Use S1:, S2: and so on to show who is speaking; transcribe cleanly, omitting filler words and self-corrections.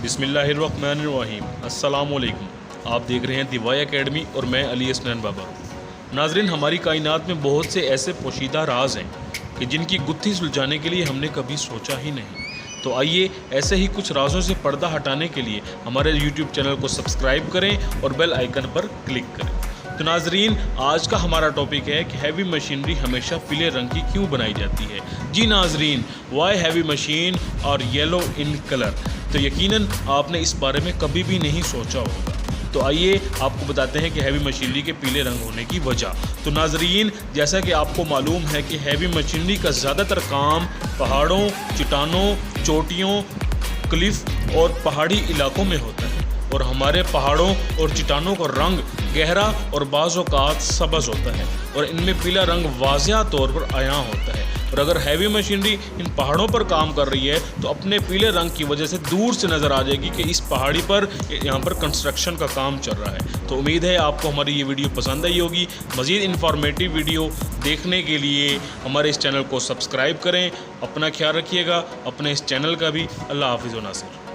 S1: बिस्मिल्लाहिर्रहमानिर्रहीम। अस्सलामुअलैकुम। आप देख रहे हैं दी वाई एकेडमी और मैं अली हसनैन बाबा। नाजरीन, हमारी कायनात में बहुत से ऐसे पोशीदा राज हैं कि जिनकी गुत्थी सुलझाने के लिए हमने कभी सोचा ही नहीं। तो आइए ऐसे ही कुछ राजों से पर्दा हटाने के लिए हमारे यूट्यूब चैनल को सब्सक्राइब करें और बेल आइकन पर क्लिक करें। तो नाजरीन, आज का हमारा टॉपिक है कि हैवी मशीनरी हमेशा पीले रंग की क्यों बनाई जाती है। जी नाजरीन, वाई हैवी मशीन और येलो इन कलर। तो यकीनन आपने इस बारे में कभी भी नहीं सोचा होगा। तो आइए आपको बताते हैं कि हैवी मशीनरी के पीले रंग होने की वजह। तो नाजरीन, जैसा कि आपको मालूम है कि हैवी मशीनरी का ज़्यादातर काम पहाड़ों, चट्टानों, चोटियों, क्लिफ और पहाड़ी इलाकों में होता है और हमारे पहाड़ों और चट्टानों का रंग गहरा और बाज़ औक़ात सब्ज़ होता है और इनमें पीला रंग वाज़िया तौर पर आया होता है। और अगर हैवी मशीनरी इन पहाड़ों पर काम कर रही है तो अपने पीले रंग की वजह से दूर से नज़र आ जाएगी कि इस पहाड़ी पर यहाँ पर कंस्ट्रक्शन का काम चल रहा है। तो उम्मीद है आपको हमारी ये वीडियो पसंद आई होगी। मज़ीद इन्फॉर्मेटिव वीडियो देखने के लिए हमारे इस चैनल को सब्सक्राइब करें। अपना ख्याल रखिएगा, अपने इस चैनल का भी। अल्लाह हाफ़िज़ व नासिर।